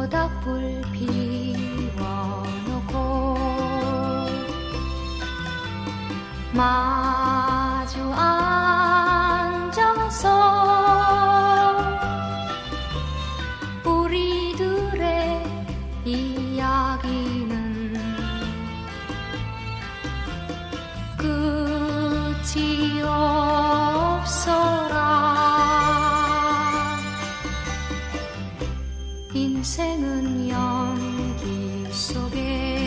모닥불 피워놓고 마주 앉아서 우리들의 이야기는 끝이 없어라. 인생은 연기 속에